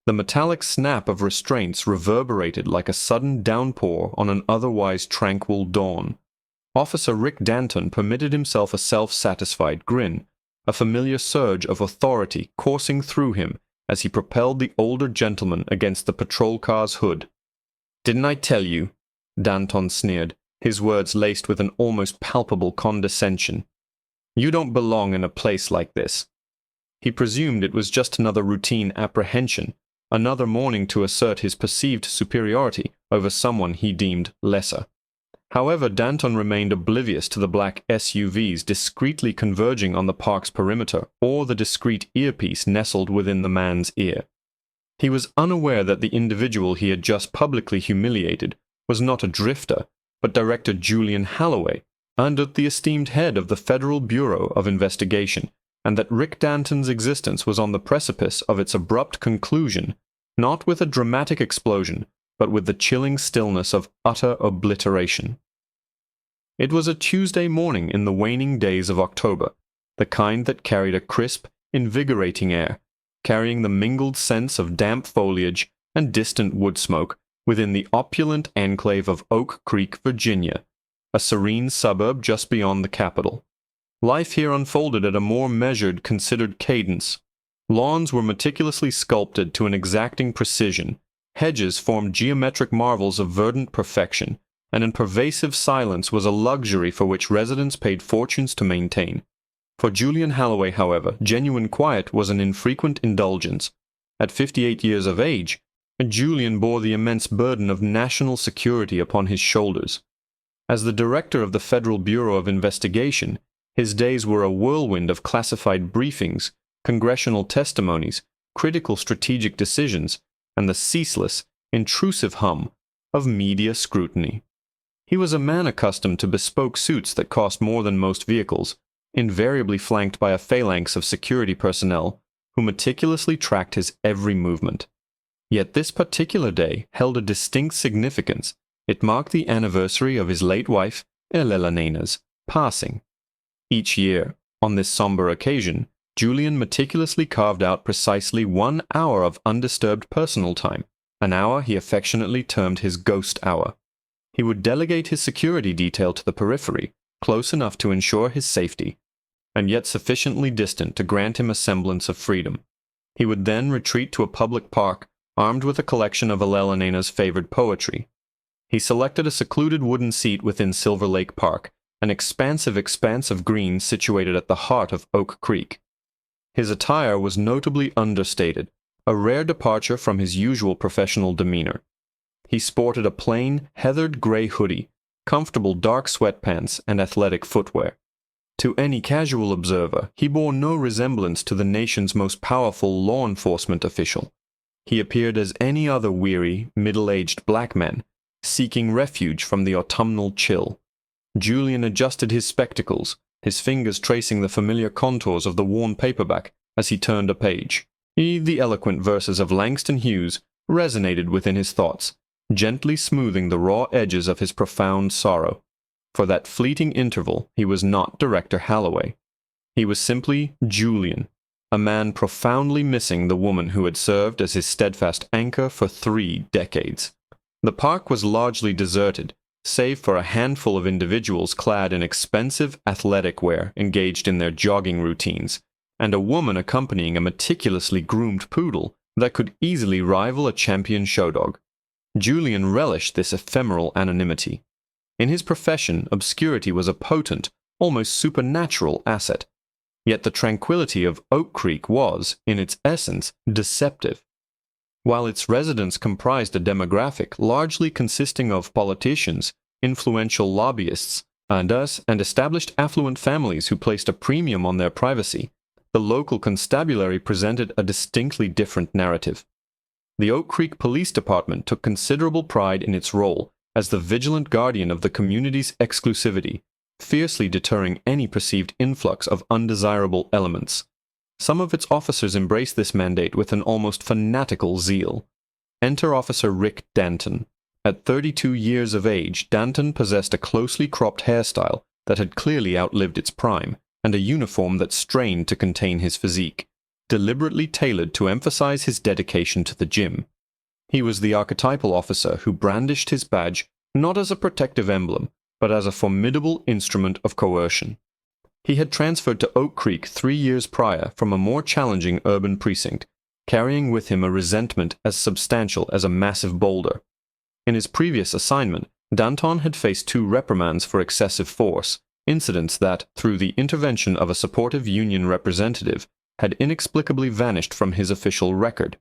The metallic snap of restraints reverberated like a sudden downpour on an otherwise tranquil dawn. Officer Rick Danton permitted himself a self-satisfied grin, a familiar surge of authority coursing through him as he propelled the older gentleman against the patrol car's hood. "Didn't I tell you?" Danton sneered, his words laced with an almost palpable condescension. "You don't belong in a place like this." He presumed it was just another routine apprehension, another morning to assert his perceived superiority over someone he deemed lesser. However, Danton remained oblivious to the black SUVs discreetly converging on the park's perimeter or the discreet earpiece nestled within the man's ear. He was unaware that the individual he had just publicly humiliated was not a drifter, but Director Julian Halloway, and the esteemed head of the Federal Bureau of Investigation, and that Rick Danton's existence was on the precipice of its abrupt conclusion, not with a dramatic explosion, but with the chilling stillness of utter obliteration. It was a Tuesday morning in the waning days of October, the kind that carried a crisp, invigorating air, carrying the mingled scents of damp foliage and distant wood smoke within the opulent enclave of Oak Creek, Virginia, a serene suburb just beyond the capital. Life here unfolded at a more measured, considered cadence. Lawns were meticulously sculpted to an exacting precision. Hedges formed geometric marvels of verdant perfection, and in pervasive silence was a luxury for which residents paid fortunes to maintain. For Julian Halloway, however, genuine quiet was an infrequent indulgence. At 58 years of age, Julian bore the immense burden of national security upon his shoulders. As the director of the Federal Bureau of Investigation, his days were a whirlwind of classified briefings, congressional testimonies, critical strategic decisions, and the ceaseless, intrusive hum of media scrutiny. He was a man accustomed to bespoke suits that cost more than most vehicles, invariably flanked by a phalanx of security personnel who meticulously tracked his every movement. Yet this particular day held a distinct significance. It marked the anniversary of his late wife, Elena's, passing. Each year, on this somber occasion, Julian meticulously carved out precisely 1 hour of undisturbed personal time, an hour he affectionately termed his ghost hour. He would delegate his security detail to the periphery, close enough to ensure his safety, and yet sufficiently distant to grant him a semblance of freedom. He would then retreat to a public park, armed with a collection of Elena's favored poetry. He selected a secluded wooden seat within Silver Lake Park, an expansive expanse of green situated at the heart of Oak Creek. His attire was notably understated, a rare departure from his usual professional demeanor. He sported a plain, heathered gray hoodie, comfortable dark sweatpants, and athletic footwear. To any casual observer, he bore no resemblance to the nation's most powerful law enforcement official. He appeared as any other weary, middle-aged black man, seeking refuge from the autumnal chill. Julian adjusted his spectacles, his fingers tracing the familiar contours of the worn paperback as he turned a page. The eloquent verses of Langston Hughes resonated within his thoughts, gently smoothing the raw edges of his profound sorrow. For that fleeting interval, he was not Director Halloway. He was simply Julian, a man profoundly missing the woman who had served as his steadfast anchor for 3 decades. The park was largely deserted, save for a handful of individuals clad in expensive athletic wear engaged in their jogging routines, and a woman accompanying a meticulously groomed poodle that could easily rival a champion showdog. Julian relished this ephemeral anonymity. In his profession, obscurity was a potent, almost supernatural asset. Yet the tranquility of Oak Creek was, in its essence, deceptive. While its residents comprised a demographic largely consisting of politicians, influential lobbyists, and established affluent families who placed a premium on their privacy, the local constabulary presented a distinctly different narrative. The Oak Creek Police Department took considerable pride in its role as the vigilant guardian of the community's exclusivity, fiercely deterring any perceived influx of undesirable elements. Some of its officers embraced this mandate with an almost fanatical zeal. Enter Officer Rick Danton. At 32 years of age, Danton possessed a closely cropped hairstyle that had clearly outlived its prime, and a uniform that strained to contain his physique. deliberately tailored to emphasize his dedication to the gym. He was the archetypal officer who brandished his badge not as a protective emblem, but as a formidable instrument of coercion. He had transferred to Oak Creek 3 years prior from a more challenging urban precinct, carrying with him a resentment as substantial as a massive boulder. In his previous assignment, Danton had faced 2 reprimands for excessive force, incidents that, through the intervention of a supportive union representative, had inexplicably vanished from his official record.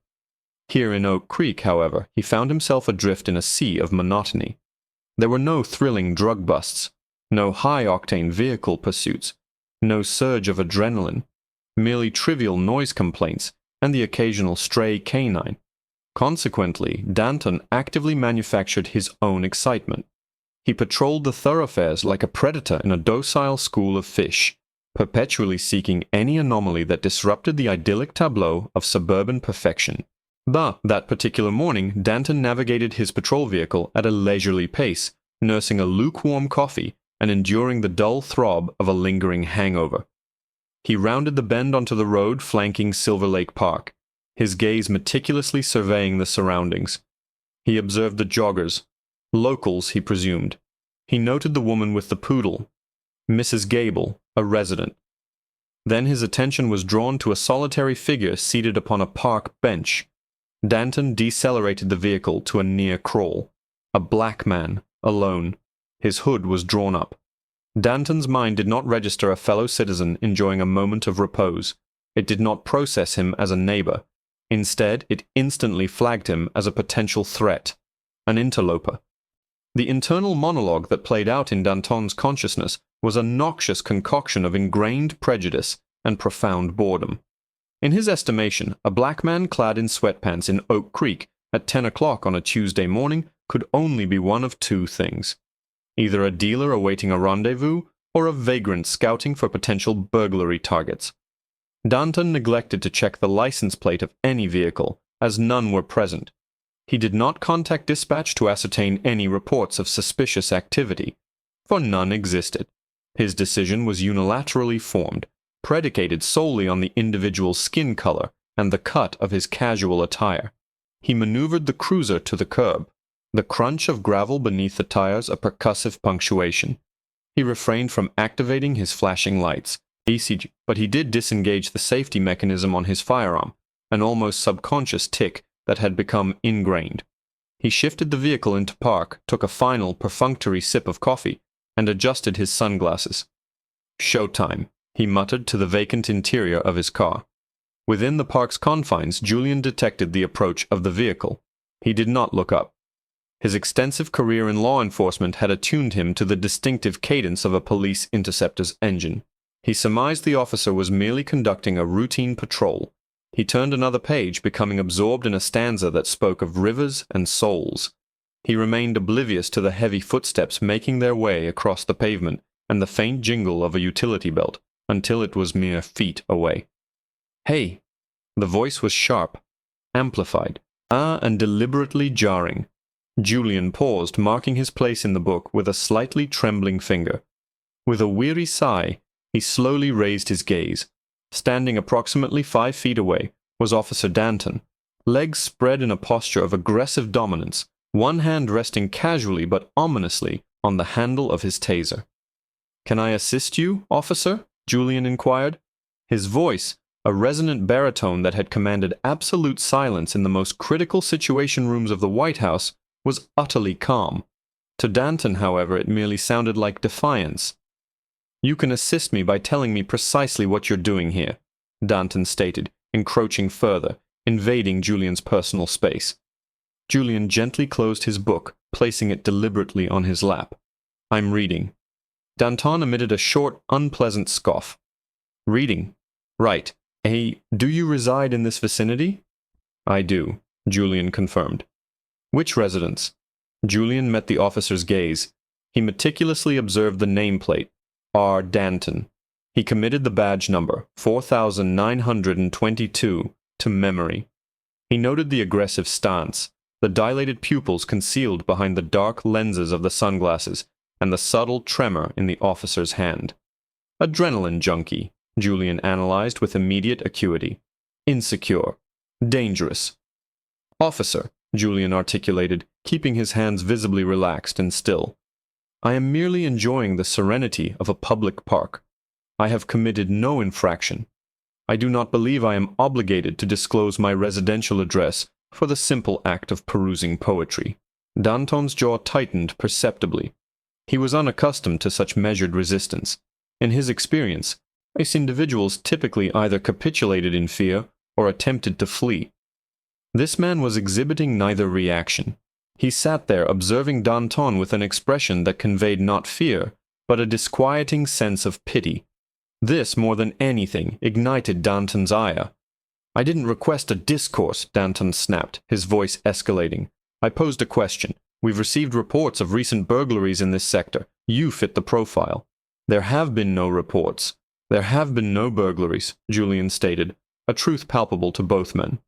Here in Oak Creek, however, he found himself adrift in a sea of monotony. There were no thrilling drug busts, no high-octane vehicle pursuits, no surge of adrenaline, merely trivial noise complaints and the occasional stray canine. Consequently, Danton actively manufactured his own excitement. He patrolled the thoroughfares like a predator in a docile school of fish, perpetually seeking any anomaly that disrupted the idyllic tableau of suburban perfection. But that particular morning, Danton navigated his patrol vehicle at a leisurely pace, nursing a lukewarm coffee and enduring the dull throb of a lingering hangover. He rounded the bend onto the road flanking Silver Lake Park, his gaze meticulously surveying the surroundings. He observed the joggers, locals he presumed. He noted the woman with the poodle, Mrs. Gable, a resident. Then his attention was drawn to a solitary figure seated upon a park bench. Danton decelerated the vehicle to a near crawl. A black man, alone. His hood was drawn up. Danton's mind did not register a fellow citizen enjoying a moment of repose. It did not process him as a neighbor. Instead, it instantly flagged him as a potential threat, an interloper. The internal monologue that played out in Danton's consciousness was a noxious concoction of ingrained prejudice and profound boredom. In his estimation, a black man clad in sweatpants in Oak Creek at 10 o'clock on a Tuesday morning could only be one of 2 things. Either a dealer awaiting a rendezvous or a vagrant scouting for potential burglary targets. Danton neglected to check the license plate of any vehicle, as none were present. He did not contact dispatch to ascertain any reports of suspicious activity, for none existed. His decision was unilaterally formed, predicated solely on the individual's skin color and the cut of his casual attire. He maneuvered the cruiser to the curb, the crunch of gravel beneath the tires a percussive punctuation. He refrained from activating his flashing lights, but he did disengage the safety mechanism on his firearm, an almost subconscious tic that had become ingrained. He shifted the vehicle into park, took a final perfunctory sip of coffee, and adjusted his sunglasses. "Showtime," he muttered to the vacant interior of his car. Within the park's confines, Julian detected the approach of the vehicle. He did not look up. His extensive career in law enforcement had attuned him to the distinctive cadence of a police interceptor's engine. He surmised the officer was merely conducting a routine patrol. He turned another page, becoming absorbed in a stanza that spoke of rivers and souls. He remained oblivious to the heavy footsteps making their way across the pavement and the faint jingle of a utility belt, until it was mere feet away. "Hey!" The voice was sharp, amplified, and deliberately jarring. Julian paused, marking his place in the book with a slightly trembling finger. With a weary sigh, he slowly raised his gaze. Standing approximately 5 feet away was Officer Danton, legs spread in a posture of aggressive dominance, one hand resting casually but ominously on the handle of his taser. "Can I assist you, officer?" Julian inquired. His voice, a resonant baritone that had commanded absolute silence in the most critical situation rooms of the White House, was utterly calm. To Danton, however, it merely sounded like defiance. "You can assist me by telling me precisely what you're doing here," Danton stated, encroaching further, invading Julian's personal space. Julian gently closed his book, placing it deliberately on his lap. "I'm reading." Danton emitted a short, unpleasant scoff. "Reading? Right. Do you reside in this vicinity?" "I do," Julian confirmed. "Which residence?" Julian met the officer's gaze. He meticulously observed the nameplate, R. Danton. He committed the badge number, 4922, to memory. He noted the aggressive stance, the dilated pupils concealed behind the dark lenses of the sunglasses, and the subtle tremor in the officer's hand. "Adrenaline junkie," Julian analyzed with immediate acuity. insecure, dangerous. Officer, Julian articulated, keeping his hands visibly relaxed and still. I am merely enjoying the serenity of a public park. I have committed no infraction. I do not believe I am obligated to disclose my residential address for the simple act of perusing poetry. Danton's jaw tightened perceptibly. He was unaccustomed to such measured resistance. In his experience, these individuals typically either capitulated in fear or attempted to flee. This man was exhibiting neither reaction. He sat there observing Danton with an expression that conveyed not fear, but a disquieting sense of pity. This, more than anything, ignited Danton's ire. I didn't request a discourse, Danton snapped, his voice escalating. I posed a question. We've received reports of recent burglaries in this sector. You fit the profile. There have been no reports. There have been no burglaries, Julian stated, a truth palpable to both men.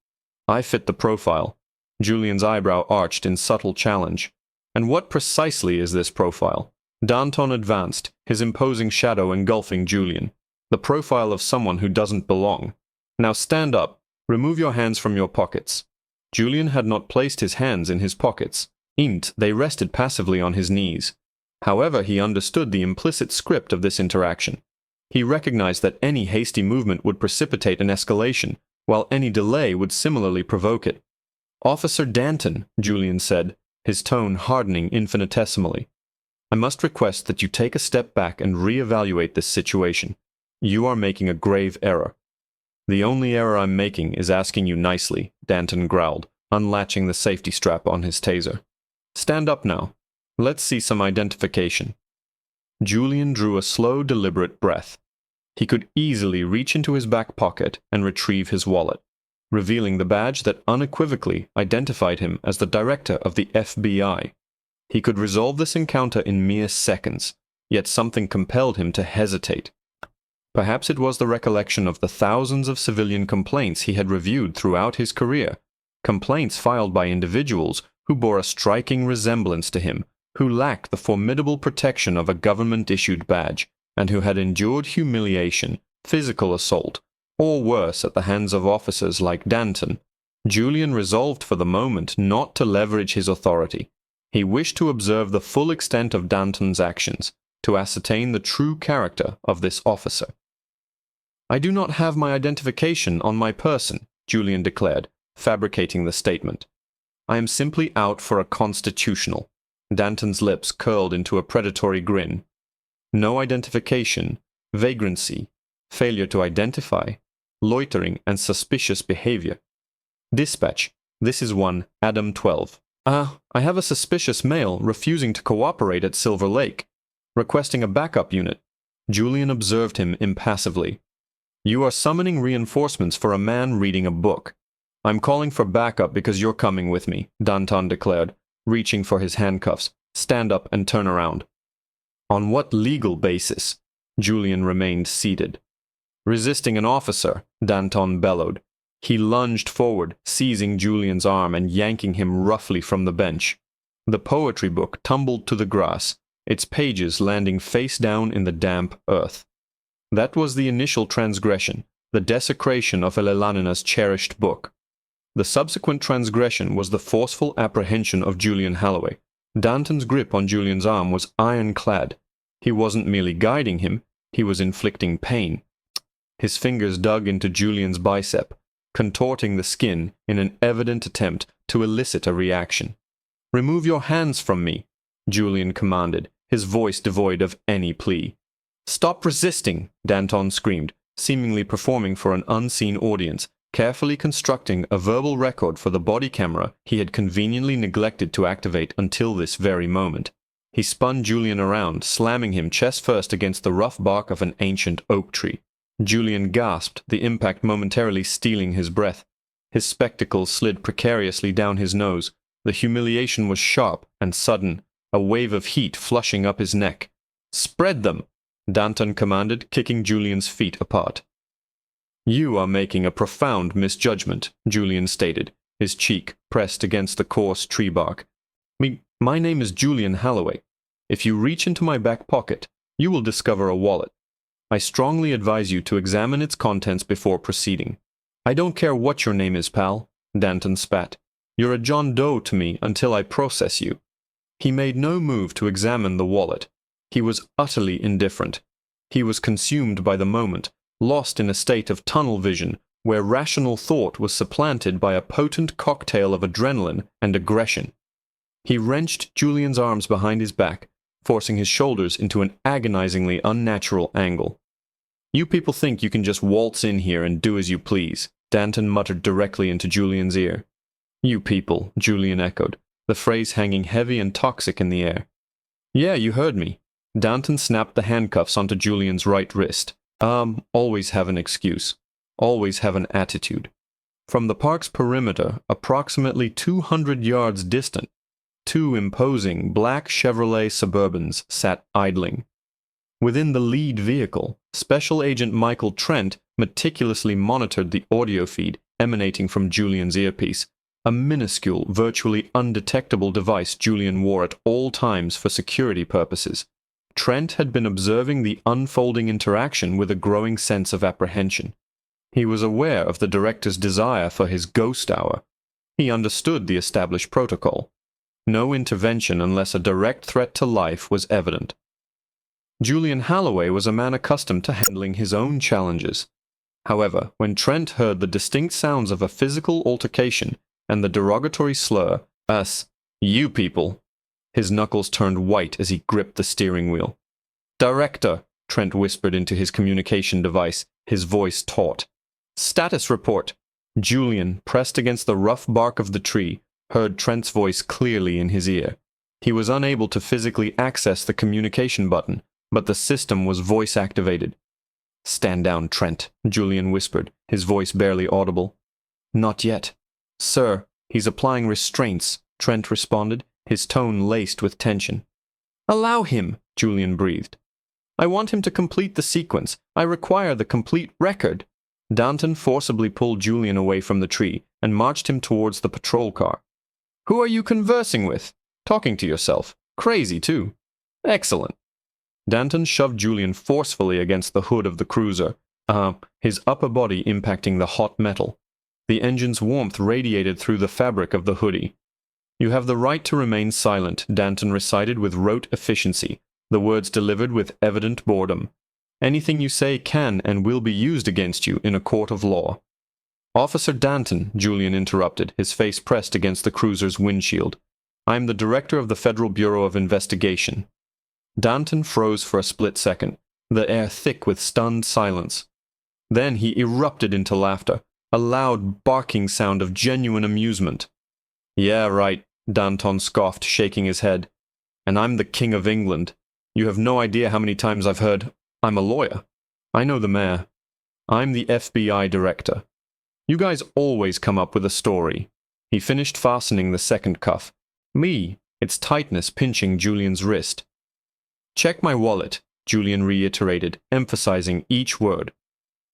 I fit the profile. Julian's eyebrow arched in subtle challenge. And what precisely is this profile? Danton advanced, his imposing shadow engulfing Julian. The profile of someone who doesn't belong. Now stand up. Remove your hands from your pockets. Julian had not placed his hands in his pockets. They rested passively on his knees. However, he understood the implicit script of this interaction. He recognized that any hasty movement would precipitate an escalation, while any delay would similarly provoke it. Officer Danton, Julian said, his tone hardening infinitesimally. I must request that you take a step back and reevaluate this situation. You are making a grave error. The only error I'm making is asking you nicely, Danton growled, unlatching the safety strap on his taser. Stand up now. Let's see some identification. Julian drew a slow, deliberate breath. He could easily reach into his back pocket and retrieve his wallet, revealing the badge that unequivocally identified him as the director of the FBI. He could resolve this encounter in mere seconds, yet something compelled him to hesitate. Perhaps it was the recollection of the thousands of civilian complaints he had reviewed throughout his career, complaints filed by individuals who bore a striking resemblance to him, who lacked the formidable protection of a government-issued badge, and who had endured humiliation, physical assault, or worse at the hands of officers like Danton. Julian resolved for the moment not to leverage his authority. He wished to observe the full extent of Danton's actions, to ascertain the true character of this officer. I do not have my identification on my person, Julian declared, fabricating the statement. I am simply out for a constitutional. Danton's lips curled into a predatory grin. No identification, vagrancy, failure to identify, loitering and suspicious behavior. Dispatch, this is one Adam 12. I have a suspicious male refusing to cooperate at Silver Lake, requesting a backup unit. Julian observed him impassively. You are summoning reinforcements for a man reading a book. I'm calling for backup because you're coming with me, Danton declared, reaching for his handcuffs. Stand up and turn around. On what legal basis? Julian remained seated. Resisting an officer, Danton bellowed. He lunged forward, seizing Julian's arm and yanking him roughly from the bench. The poetry book tumbled to the grass, its pages landing face down in the damp earth. That was the initial transgression, the desecration of Eleanina's cherished book. The subsequent transgression was the forceful apprehension of Julian Halloway. Danton's grip on Julian's arm was ironclad. He wasn't merely guiding him, he was inflicting pain. His fingers dug into Julian's bicep, contorting the skin in an evident attempt to elicit a reaction. Remove your hands from me, Julian commanded, his voice devoid of any plea. Stop resisting, Danton screamed, seemingly performing for an unseen audience, carefully constructing a verbal record for the body camera he had conveniently neglected to activate until this very moment. He spun Julian around, slamming him chest first against the rough bark of an ancient oak tree. Julian gasped, the impact momentarily stealing his breath. His spectacles slid precariously down his nose. The humiliation was sharp and sudden, a wave of heat flushing up his neck. "Spread them!" Danton commanded, kicking Julian's feet apart. "You are making a profound misjudgment," Julian stated, his cheek pressed against the coarse tree bark. My name is Julian Halloway. If you reach into my back pocket, you will discover a wallet. I strongly advise you to examine its contents before proceeding. I don't care what your name is, pal, Danton spat. You're a John Doe to me until I process you. He made no move to examine the wallet. He was utterly indifferent. He was consumed by the moment, lost in a state of tunnel vision where rational thought was supplanted by a potent cocktail of adrenaline and aggression. He wrenched Julian's arms behind his back, forcing his shoulders into an agonizingly unnatural angle. You people think you can just waltz in here and do as you please, Danton muttered directly into Julian's ear. You people, Julian echoed, the phrase hanging heavy and toxic in the air. Yeah, you heard me. Danton snapped the handcuffs onto Julian's right wrist. Always have an excuse. Always have an attitude. From the park's perimeter, approximately 200 yards distant, two imposing black Chevrolet Suburbans sat idling. Within the lead vehicle, Special Agent Michael Trent meticulously monitored the audio feed emanating from Julian's earpiece, a minuscule, virtually undetectable device Julian wore at all times for security purposes. Trent had been observing the unfolding interaction with a growing sense of apprehension. He was aware of the director's desire for his ghost hour. He understood the established protocol. No intervention unless a direct threat to life was evident. Julian Halloway was a man accustomed to handling his own challenges. However, when Trent heard the distinct sounds of a physical altercation and the derogatory slur, "Us, you people," his knuckles turned white as he gripped the steering wheel. "Director," Trent whispered into his communication device, his voice taut. "Status report." Julian, pressed against the rough bark of the tree, heard Trent's voice clearly in his ear. He was unable to physically access the communication button, but the system was voice-activated. "Stand down, Trent," Julian whispered, his voice barely audible. "Not yet." "Sir, he's applying restraints," Trent responded, his tone laced with tension. "Allow him," Julian breathed. "I want him to complete the sequence. I require the complete record." Danton forcibly pulled Julian away from the tree and marched him towards the patrol car. "Who are you conversing with? Talking to yourself. Crazy, too. Excellent." Danton shoved Julian forcefully against the hood of the cruiser, his upper body impacting the hot metal. The engine's warmth radiated through the fabric of the hoodie. "You have the right to remain silent," Danton recited with rote efficiency, the words delivered with evident boredom. "Anything you say can and will be used against you in a court of law." "Officer Danton," Julian interrupted, his face pressed against the cruiser's windshield. "I am the director of the Federal Bureau of Investigation." Danton froze for a split second, the air thick with stunned silence. Then he erupted into laughter, a loud, barking sound of genuine amusement. "Yeah, right," Danton scoffed, shaking his head. "And I'm the King of England. You have no idea how many times I've heard, 'I'm a lawyer.' I know the mayor. I'm the FBI director. You guys always come up with a story." He finished fastening the second cuff. "Me," its tightness pinching Julian's wrist. "Check my wallet," Julian reiterated, emphasizing each word.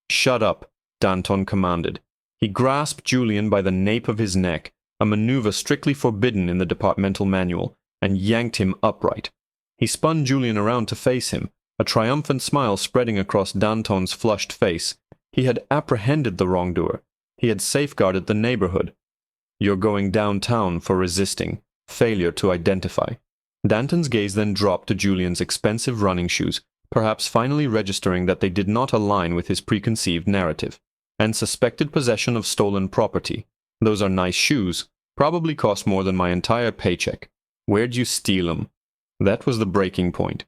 "Shut up," Danton commanded. He grasped Julian by the nape of his neck, a maneuver strictly forbidden in the departmental manual, and yanked him upright. He spun Julian around to face him, a triumphant smile spreading across Danton's flushed face. He had apprehended the wrongdoer. He had safeguarded the neighborhood. "You're going downtown for resisting. Failure to identify." Danton's gaze then dropped to Julian's expensive running shoes, perhaps finally registering that they did not align with his preconceived narrative. "And suspected possession of stolen property. Those are nice shoes. Probably cost more than my entire paycheck. Where'd you steal 'em?" That was the breaking point.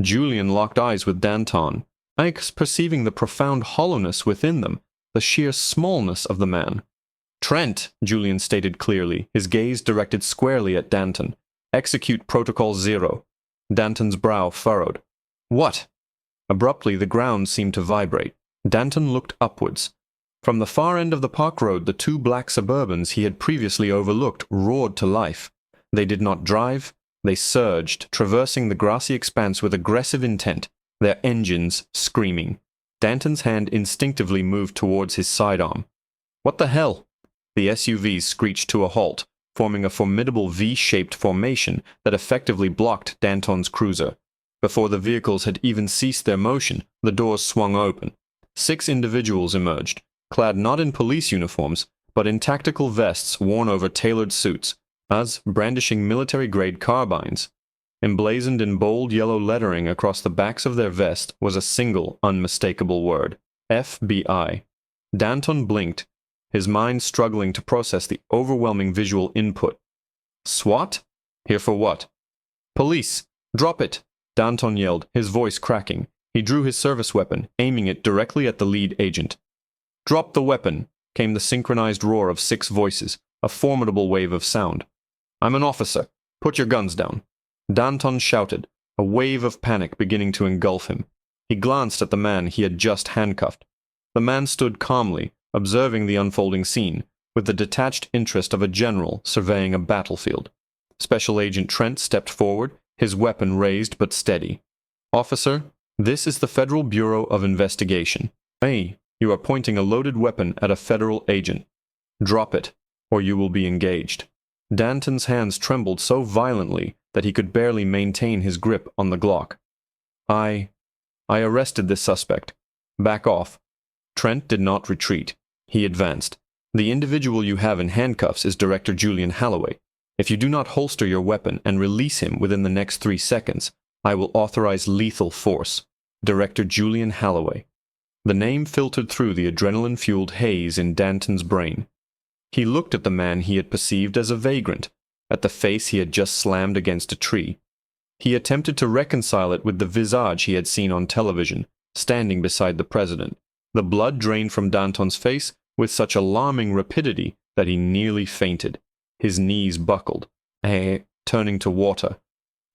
Julian locked eyes with Danton, Ike's perceiving the profound hollowness within them, the sheer smallness of the man. "Trent," Julian stated clearly, his gaze directed squarely at Danton. "Execute Protocol 0. Danton's brow furrowed. "What?" Abruptly, the ground seemed to vibrate. Danton looked upwards. From the far end of the park road, the two black Suburbans he had previously overlooked roared to life. They did not drive. They surged, traversing the grassy expanse with aggressive intent, their engines screaming. Danton's hand instinctively moved towards his sidearm. "What the hell?" The SUVs screeched to a halt, forming a formidable V-shaped formation that effectively blocked Danton's cruiser. Before the vehicles had even ceased their motion, the doors swung open. 6 individuals emerged, clad not in police uniforms, but in tactical vests worn over tailored suits, as brandishing military-grade carbines. Emblazoned in bold yellow lettering across the backs of their vest was a single, unmistakable word: FBI. Danton blinked, his mind struggling to process the overwhelming visual input. SWAT? Here for what? Police! Drop it! Danton yelled, his voice cracking. He drew his service weapon, aiming it directly at the lead agent. Drop the weapon! Came the synchronized roar of 6 voices, a formidable wave of sound. I'm an officer. Put your guns down. Danton shouted, a wave of panic beginning to engulf him. He glanced at the man he had just handcuffed. The man stood calmly, observing the unfolding scene, with the detached interest of a general surveying a battlefield. Special Agent Trent stepped forward, his weapon raised but steady. Officer, this is the Federal Bureau of Investigation. Hey, you are pointing a loaded weapon at a federal agent. Drop it, or you will be engaged. Danton's hands trembled so violently that he could barely maintain his grip on the Glock. I arrested this suspect. Back off. Trent did not retreat. He advanced. The individual you have in handcuffs is Director Julian Halloway. If you do not holster your weapon and release him within the next 3 seconds, I will authorize lethal force. Director Julian Halloway. The name filtered through the adrenaline-fueled haze in Danton's brain. He looked at the man he had perceived as a vagrant, at the face he had just slammed against a tree. He attempted to reconcile it with the visage he had seen on television, standing beside the president. The blood drained from Danton's face with such alarming rapidity that he nearly fainted. His knees buckled, turning to water.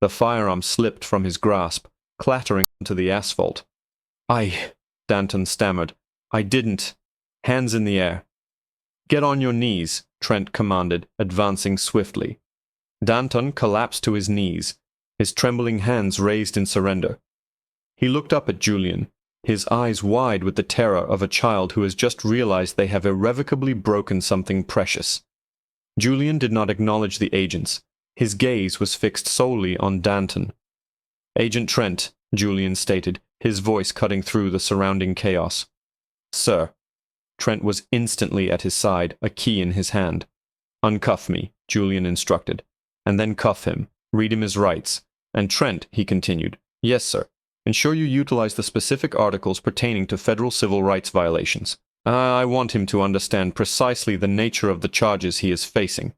The firearm slipped from his grasp, clattering onto the asphalt. Danton stammered. I didn't. Hands in the air. Get on your knees, Trent commanded, advancing swiftly. Danton collapsed to his knees, his trembling hands raised in surrender. He looked up at Julian, his eyes wide with the terror of a child who has just realized they have irrevocably broken something precious. Julian did not acknowledge the agents. His gaze was fixed solely on Danton. Agent Trent, Julian stated, his voice cutting through the surrounding chaos. Sir. Trent was instantly at his side, a key in his hand. Uncuff me, Julian instructed, and then cuff him. Read him his rights. And Trent, he continued, yes, sir. Ensure you utilize the specific articles pertaining to federal civil rights violations. I want him to understand precisely the nature of the charges he is facing.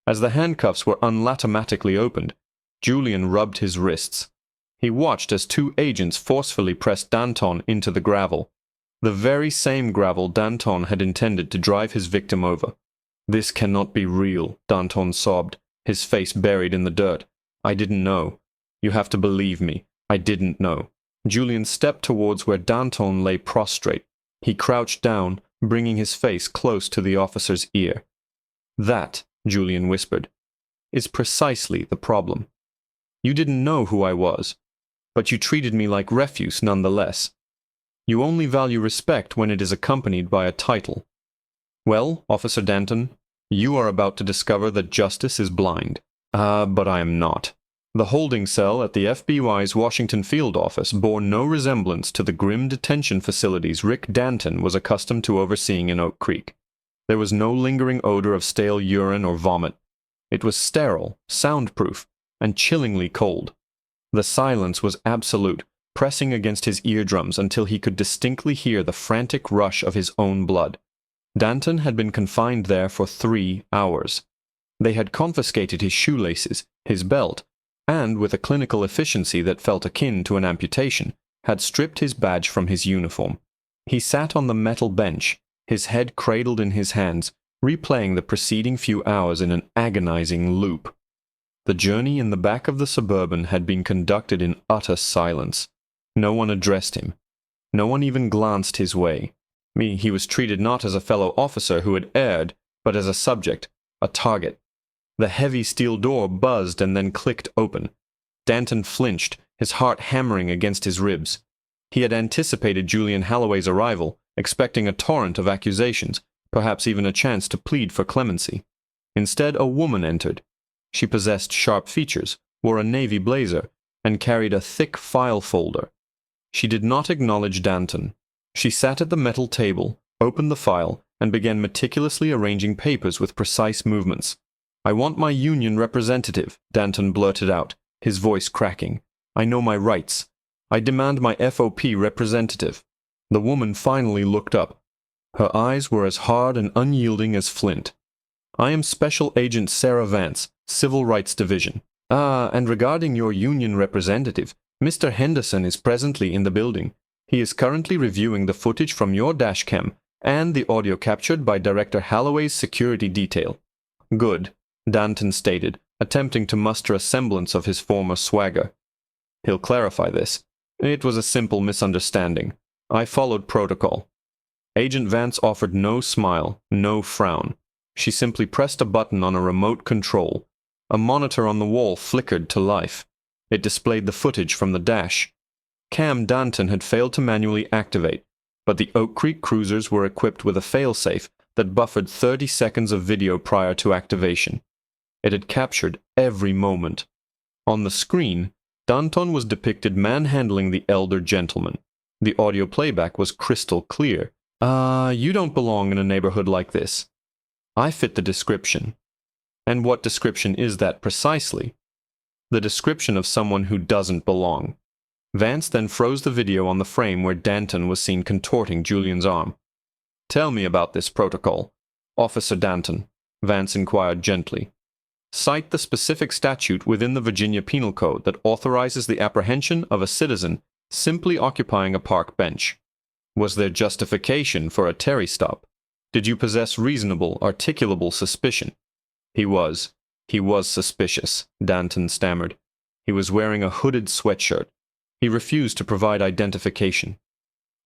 As the handcuffs were unautomatically opened, Julian rubbed his wrists. He watched as 2 agents forcefully pressed Danton into the gravel, the very same gravel Danton had intended to drive his victim over. This cannot be real, Danton sobbed, his face buried in the dirt. I didn't know. You have to believe me. I didn't know. Julian stepped towards where Danton lay prostrate. He crouched down, bringing his face close to the officer's ear. That, Julian whispered, is precisely the problem. You didn't know who I was, but you treated me like refuse nonetheless. You only value respect when it is accompanied by a title. Well, Officer Danton, you are about to discover that justice is blind. But I am not. The holding cell at the FBI's Washington field office bore no resemblance to the grim detention facilities Rick Danton was accustomed to overseeing in Oak Creek. There was no lingering odor of stale urine or vomit. It was sterile, soundproof, and chillingly cold. The silence was absolute, pressing against his eardrums until he could distinctly hear the frantic rush of his own blood. Danton had been confined there for 3 hours. They had confiscated his shoelaces, his belt, and, with a clinical efficiency that felt akin to an amputation, had stripped his badge from his uniform. He sat on the metal bench, his head cradled in his hands, replaying the preceding few hours in an agonizing loop. The journey in the back of the Suburban had been conducted in utter silence. No one addressed him. No one even glanced his way. He was treated not as a fellow officer who had erred, but as a subject, a target. The heavy steel door buzzed and then clicked open. Danton flinched, his heart hammering against his ribs. He had anticipated Julian Halloway's arrival, expecting a torrent of accusations, perhaps even a chance to plead for clemency. Instead, a woman entered. She possessed sharp features, wore a navy blazer, and carried a thick file folder. She did not acknowledge Danton. She sat at the metal table, opened the file, and began meticulously arranging papers with precise movements. "I want my union representative," Danton blurted out, his voice cracking. "I know my rights. I demand my FOP representative." The woman finally looked up. Her eyes were as hard and unyielding as flint. "I am Special Agent Sarah Vance, Civil Rights Division. And regarding your union representative, Mr. Henderson is presently in the building. He is currently reviewing the footage from your dashcam and the audio captured by Director Holloway's security detail." "Good," Danton stated, attempting to muster a semblance of his former swagger. "He'll clarify this. It was a simple misunderstanding. I followed protocol." Agent Vance offered no smile, no frown. She simply pressed a button on a remote control. A monitor on the wall flickered to life. It displayed the footage from the dash. Cam Danton had failed to manually activate, but the Oak Creek cruisers were equipped with a failsafe that buffered 30 seconds of video prior to activation. It had captured every moment. On the screen, Danton was depicted manhandling the elder gentleman. The audio playback was crystal clear. You don't belong in a neighborhood like this." "I fit the description." "And what description is that precisely?" "The description of someone who doesn't belong." Vance then froze the video on the frame where Danton was seen contorting Julian's arm. "Tell me about this protocol, Officer Danton," Vance inquired gently. "Cite the specific statute within the Virginia Penal Code that authorizes the apprehension of a citizen simply occupying a park bench. Was there justification for a Terry stop? Did you possess reasonable, articulable suspicion?" He was suspicious," Danton stammered. "He was wearing a hooded sweatshirt. He refused to provide identification."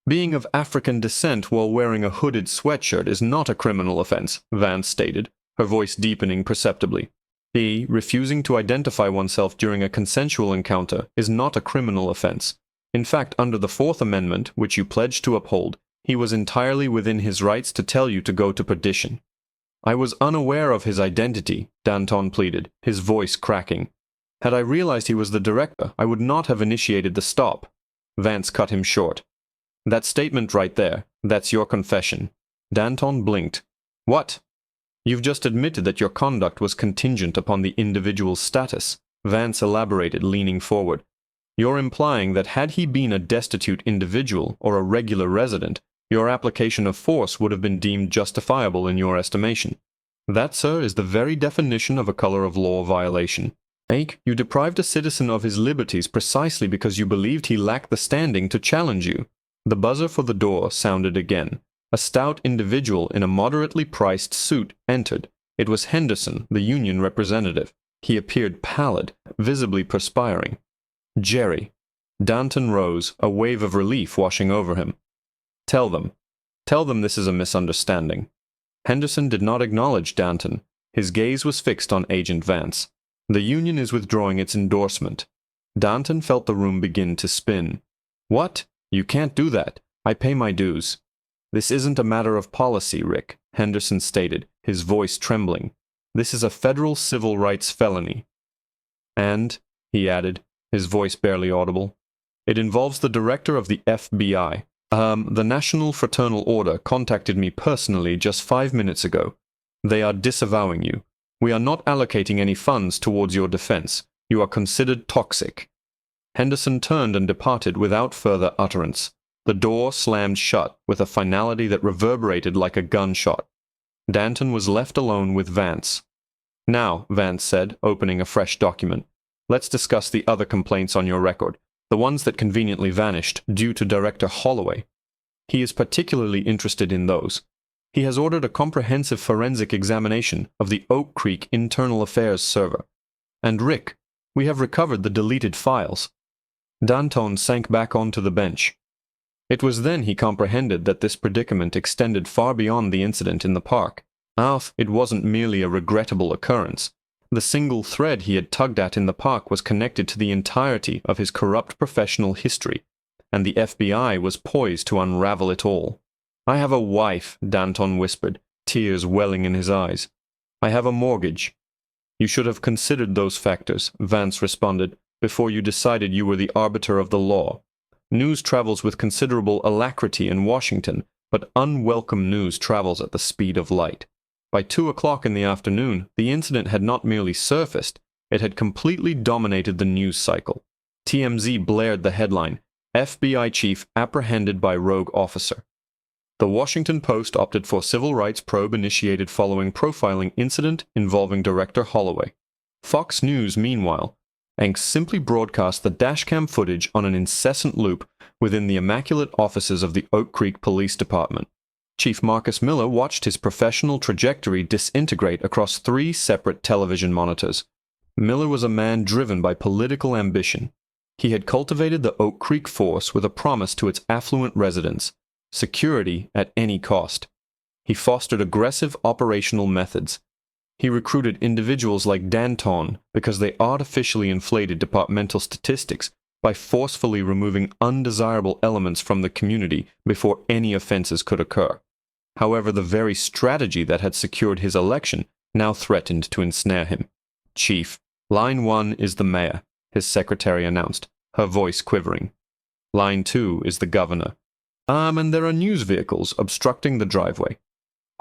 "Being of African descent while wearing a hooded sweatshirt is not a criminal offense," Vance stated, her voice deepening perceptibly. Refusing to identify oneself during a consensual encounter is not a criminal offense. In fact, under the Fourth Amendment, which you pledged to uphold, he was entirely within his rights to tell you to go to perdition." "I was unaware of his identity," Danton pleaded, his voice cracking. "Had I realized he was the director, I would not have initiated the stop." Vance cut him short. "That statement right there, that's your confession." Danton blinked. "What?" "You've just admitted that your conduct was contingent upon the individual's status," Vance elaborated, leaning forward. "You're implying that had he been a destitute individual or a regular resident, your application of force would have been deemed justifiable in your estimation. That, sir, is the very definition of a color of law violation. You deprived a citizen of his liberties precisely because you believed he lacked the standing to challenge you." The buzzer for the door sounded again. A stout individual in a moderately priced suit entered. It was Henderson, the union representative. He appeared pallid, visibly perspiring. "Jerry." Danton rose, a wave of relief washing over him. Tell them this is a misunderstanding." Henderson did not acknowledge Danton. His gaze was fixed on Agent Vance. "The union is withdrawing its endorsement." Danton felt the room begin to spin. "What? You can't do that. I pay my dues." "This isn't a matter of policy, Rick," Henderson stated, his voice trembling. "This is a federal civil rights felony. And," he added, his voice barely audible, "it involves the director of the FBI. The National Fraternal Order contacted me personally just 5 minutes ago. They are disavowing you. We are not allocating any funds towards your defense. You are considered toxic." Henderson turned and departed without further utterance. The door slammed shut with a finality that reverberated like a gunshot. Danton was left alone with Vance. "Now," Vance said, opening a fresh document, "let's discuss the other complaints on your record, the ones that conveniently vanished due to Director Holloway. He is particularly interested in those. He has ordered a comprehensive forensic examination of the Oak Creek Internal Affairs server. And Rick, we have recovered the deleted files." Danton sank back onto the bench. It was then he comprehended that this predicament extended far beyond the incident in the park. It wasn't merely a regrettable occurrence. The single thread he had tugged at in the park was connected to the entirety of his corrupt professional history, and the FBI was poised to unravel it all. "I have a wife," Danton whispered, tears welling in his eyes. "I have a mortgage." "You should have considered those factors," Vance responded, "before you decided you were the arbiter of the law. News travels with considerable alacrity in Washington But unwelcome news travels at the speed of light. By 2 o'clock in the afternoon, the incident had not merely surfaced, it had completely dominated the news cycle. TMZ blared the headline, FBI Chief Apprehended by Rogue Officer. The Washington Post opted for civil rights probe initiated following profiling incident involving Director Holloway. Fox News, meanwhile, simply broadcast the dashcam footage on an incessant loop within the immaculate offices of the Oak Creek Police Department. Chief Marcus Miller watched his professional trajectory disintegrate across 3 separate television monitors. Miller was a man driven by political ambition. He had cultivated the Oak Creek force with a promise to its affluent residents: security at any cost. He fostered aggressive operational methods. He recruited individuals like Danton because they artificially inflated departmental statistics by forcefully removing undesirable elements from the community before any offenses could occur. However, the very strategy that had secured his election now threatened to ensnare him. "Chief, line 1 is the mayor," his secretary announced, her voice quivering. "Line 2 is the governor. And there are news vehicles obstructing the driveway."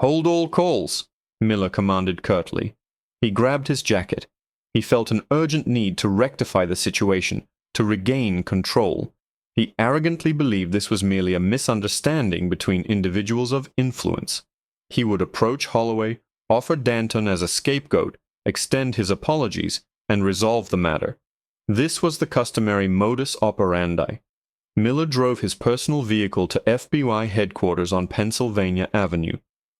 "Hold all calls," Miller commanded curtly. He grabbed his jacket. He felt an urgent need to rectify the situation, to regain control. He arrogantly believed this was merely a misunderstanding between individuals of influence. He would approach Holloway, offer Danton as a scapegoat, extend his apologies, and resolve the matter. This was the customary modus operandi. Miller drove his personal vehicle to FBI headquarters on Pennsylvania Avenue.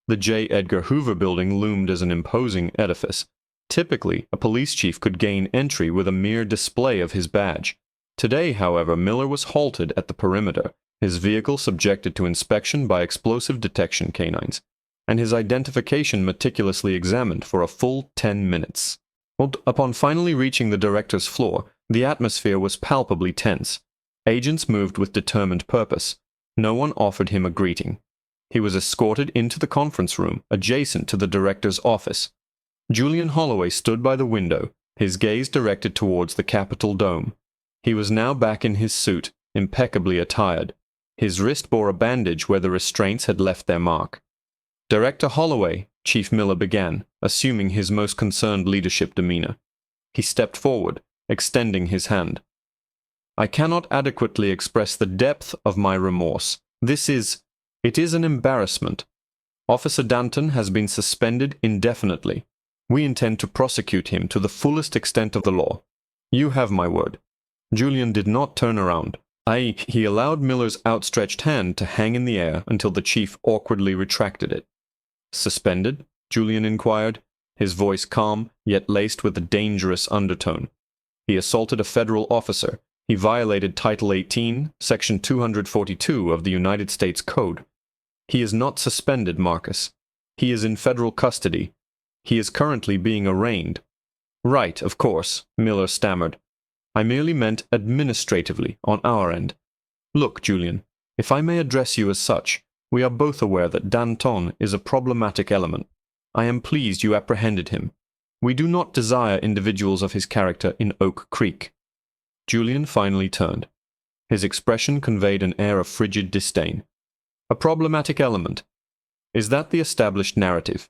The J. Edgar Hoover building loomed as an imposing edifice. Typically, a police chief could gain entry with a mere display of his badge. Today, however, Miller was halted at the perimeter, his vehicle subjected to inspection by explosive detection canines, and his identification meticulously examined for a full 10 minutes. Upon finally reaching the director's floor, the atmosphere was palpably tense. Agents moved with determined purpose. No one offered him a greeting. He was escorted into the conference room, adjacent to the director's office. Julian Holloway stood by the window, his gaze directed towards the Capitol dome. He was now back in his suit, impeccably attired. His wrist bore a bandage where the restraints had left their mark. "Director Holloway," Chief Miller began, assuming his most concerned leadership demeanor. He stepped forward, extending his hand. "I cannot adequately express the depth of my remorse. It is an embarrassment. Officer Danton has been suspended indefinitely. We intend to prosecute him to the fullest extent of the law. You have my word." Julian did not turn around. He allowed Miller's outstretched hand to hang in the air until the chief awkwardly retracted it. "Suspended?" Julian inquired, his voice calm, yet laced with a dangerous undertone. "He assaulted a federal officer. He violated Title 18, Section 242 of the United States Code. He is not suspended, Marcus. He is in federal custody. He is currently being arraigned." "Right, of course," Miller stammered. "I merely meant administratively, on our end. Look, Julian, if I may address you as such, we are both aware that Danton is a problematic element. I am pleased you apprehended him. We do not desire individuals of his character in Oak Creek." Julian finally turned. His expression conveyed an air of frigid disdain. "A problematic element. Is that the established narrative?"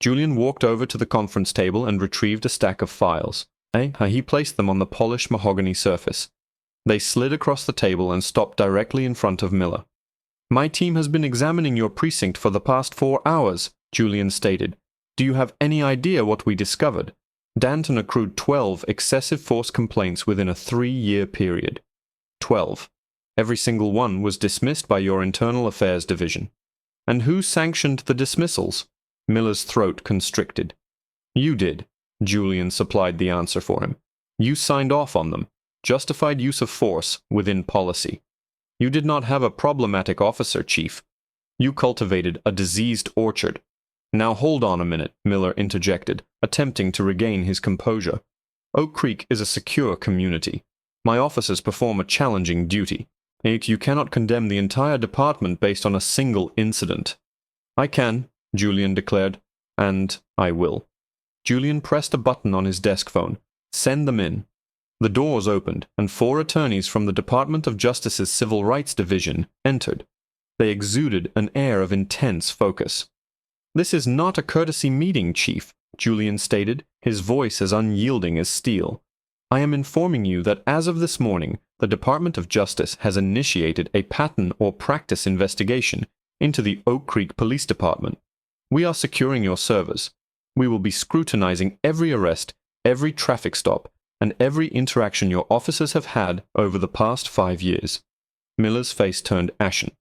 Julian walked over to the conference table and retrieved a stack of files. He placed them on the polished mahogany surface. They slid across the table and stopped directly in front of Miller. "My team has been examining your precinct for the past 4 hours, Julian stated. "Do you have any idea what we discovered? Danton accrued 12 excessive force complaints within a 3-year period. 12. Every single one was dismissed by your Internal Affairs Division. And who sanctioned the dismissals?" Miller's throat constricted. "You did." Julian supplied the answer for him. "You signed off on them. Justified use of force within policy. You did not have a problematic officer, Chief. You cultivated a diseased orchard." "Now hold on a minute," Miller interjected, attempting to regain his composure. "Oak Creek is a secure community. My officers perform a challenging duty. You cannot condemn the entire department based on a single incident." "I can," Julian declared, "and I will." Julian pressed a button on his desk phone. "Send them in." The doors opened, and 4 attorneys from the Department of Justice's Civil Rights Division entered. They exuded an air of intense focus. "This is not a courtesy meeting, Chief," Julian stated, his voice as unyielding as steel. "I am informing you that as of this morning, the Department of Justice has initiated a pattern or practice investigation into the Oak Creek Police Department. We are securing your servers. We will be scrutinizing every arrest, every traffic stop, and every interaction your officers have had over the past 5 years." Miller's face turned ashen.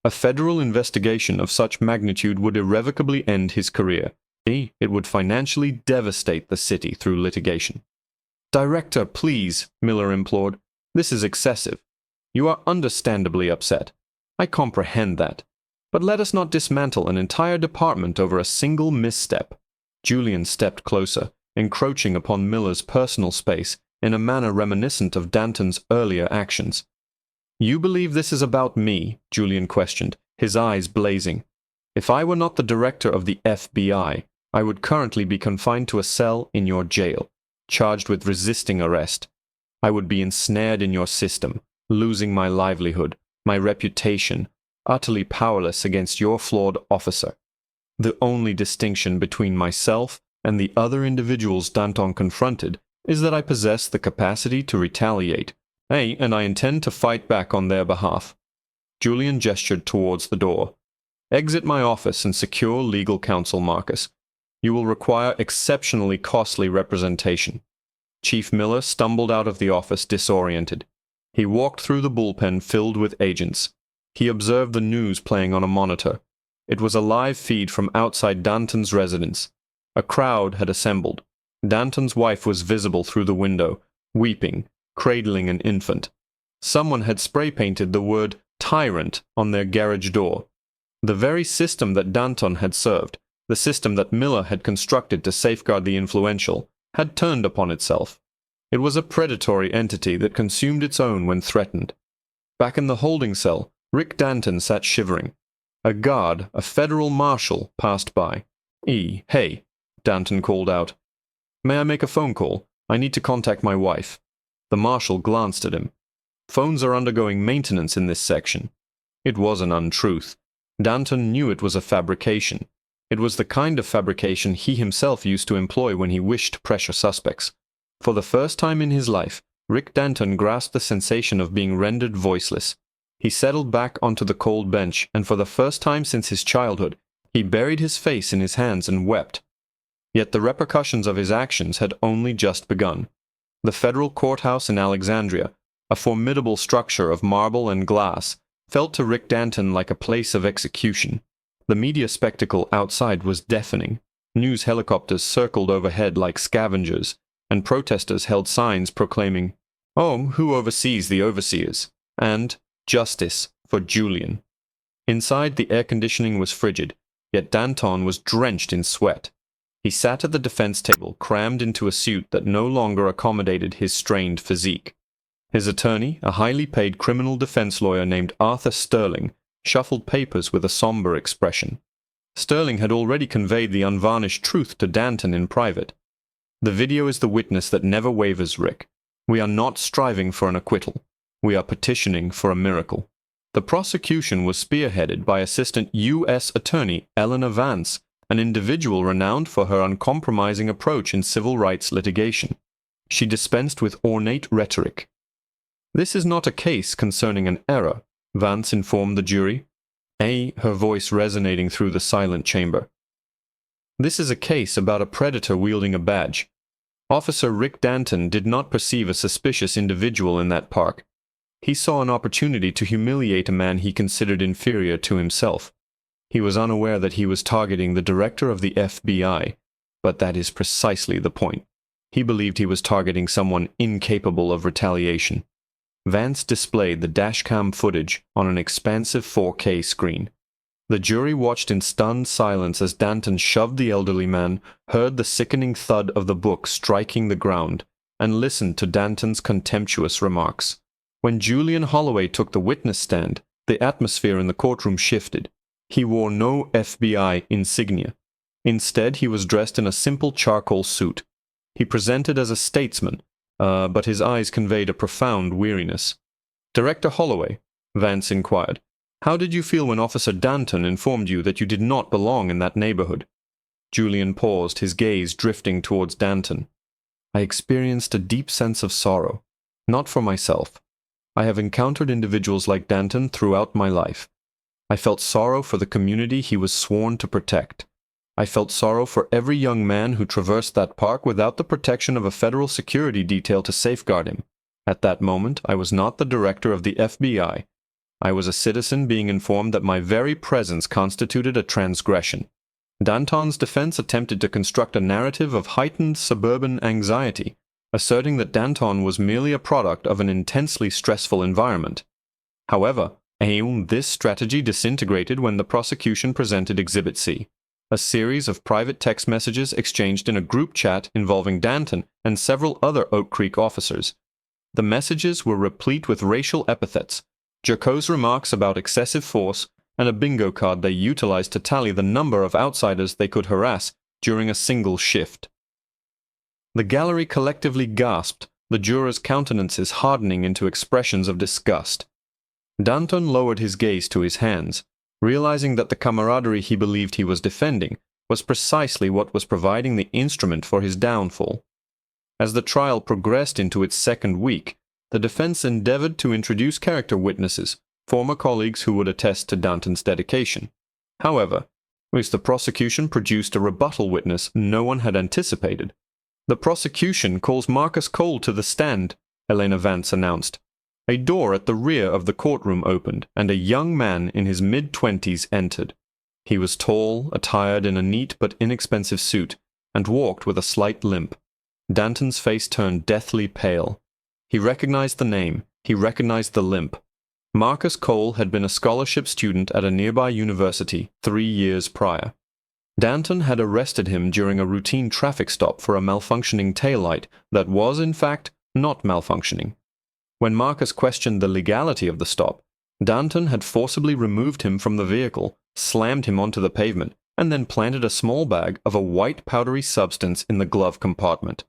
A federal investigation of such magnitude would irrevocably end his career. It would financially devastate the city through litigation. "Director, please," Miller implored. "This is excessive. You are understandably upset. I comprehend that. But let us not dismantle an entire department over a single misstep." Julian stepped closer, encroaching upon Miller's personal space in a manner reminiscent of Danton's earlier actions. "You believe this is about me?" Julian questioned, his eyes blazing. "If I were not the director of the FBI, I would currently be confined to a cell in your jail, charged with resisting arrest. I would be ensnared in your system, losing my livelihood, my reputation, utterly powerless against your flawed officer. The only distinction between myself and the other individuals Danton confronted is that I possess the capacity to retaliate. And I intend to fight back on their behalf." Julian gestured towards the door. "Exit my office and secure legal counsel, Marcus. You will require exceptionally costly representation." Chief Miller stumbled out of the office disoriented. He walked through the bullpen filled with agents. He observed the news playing on a monitor. It was a live feed from outside Danton's residence. A crowd had assembled. Danton's wife was visible through the window, weeping, cradling an infant. Someone had spray-painted the word "tyrant" on their garage door. The very system that Danton had served, the system that Miller had constructed to safeguard the influential, had turned upon itself. It was a predatory entity that consumed its own when threatened. Back in the holding cell, Rick Danton sat shivering. A guard, a federal marshal, passed by. "Hey," Danton called out. "May I make a phone call? I need to contact my wife." The marshal glanced at him. "Phones are undergoing maintenance in this section." It was an untruth. Danton knew it was a fabrication. It was the kind of fabrication he himself used to employ when he wished to pressure suspects. For the first time in his life, Rick Danton grasped the sensation of being rendered voiceless. He settled back onto the cold bench, and for the first time since his childhood, he buried his face in his hands and wept. Yet the repercussions of his actions had only just begun. The federal courthouse in Alexandria, a formidable structure of marble and glass, felt to Rick Danton like a place of execution. The media spectacle outside was deafening. News helicopters circled overhead like scavengers, and protesters held signs proclaiming, "Oh, who oversees the overseers?" and "Justice for Julian." Inside, the air conditioning was frigid, yet Danton was drenched in sweat. He sat at the defense table, crammed into a suit that no longer accommodated his strained physique. His attorney, a highly paid criminal defense lawyer named Arthur Sterling, shuffled papers with a somber expression. Sterling had already conveyed the unvarnished truth to Danton in private. "The video is the witness that never wavers, Rick. We are not striving for an acquittal. We are petitioning for a miracle." The prosecution was spearheaded by Assistant U.S. Attorney Eleanor Vance, an individual renowned for her uncompromising approach in civil rights litigation. She dispensed with ornate rhetoric. "This is not a case concerning an error," Vance informed the jury, her voice resonating through the silent chamber. "This is a case about a predator wielding a badge. Officer Rick Danton did not perceive a suspicious individual in that park. He saw an opportunity to humiliate a man he considered inferior to himself. He was unaware that he was targeting the director of the FBI, but that is precisely the point. He believed he was targeting someone incapable of retaliation." Vance displayed the dashcam footage on an expansive 4K screen. The jury watched in stunned silence as Danton shoved the elderly man, heard the sickening thud of the book striking the ground, and listened to Danton's contemptuous remarks. When Julian Holloway took the witness stand, the atmosphere in the courtroom shifted. He wore no FBI insignia. Instead, he was dressed in a simple charcoal suit. He presented as a statesman, but his eyes conveyed a profound weariness. "Director Holloway," Vance inquired, How did you feel when Officer Danton informed you that you did not belong in that neighborhood? Julian paused, his gaze drifting towards Danton. I experienced a deep sense of sorrow, not for myself. I have encountered individuals like Danton throughout my life. I felt sorrow for the community he was sworn to protect. I felt sorrow for every young man who traversed that park without the protection of a federal security detail to safeguard him. At that moment, I was not the director of the FBI. I was a citizen being informed that my very presence constituted a transgression. Danton's defense attempted to construct a narrative of heightened suburban anxiety, asserting that Danton was merely a product of an intensely stressful environment. However, this strategy disintegrated when the prosecution presented Exhibit C, a series of private text messages exchanged in a group chat involving Danton and several other Oak Creek officers. The messages were replete with racial epithets, jocose remarks about excessive force, and a bingo card they utilized to tally the number of outsiders they could harass during a single shift. The gallery collectively gasped, the jurors' countenances hardening into expressions of disgust. Danton lowered his gaze to his hands, realizing that the camaraderie he believed he was defending was precisely what was providing the instrument for his downfall. As the trial progressed into its second week, the defense endeavored to introduce character witnesses, former colleagues who would attest to Danton's dedication. However, the prosecution produced a rebuttal witness no one had anticipated. The prosecution calls Marcus Cole to the stand, Elena Vance announced. A door at the rear of the courtroom opened, and a young man in his mid-20s entered. He was tall, attired in a neat but inexpensive suit, and walked with a slight limp. Danton's face turned deathly pale. He recognized the name, he recognized the limp. Marcus Cole had been a scholarship student at a nearby university 3 years prior. Danton had arrested him during a routine traffic stop for a malfunctioning taillight that was, in fact, not malfunctioning. When Marcus questioned the legality of the stop, Danton had forcibly removed him from the vehicle, slammed him onto the pavement, and then planted a small bag of a white powdery substance in the glove compartment.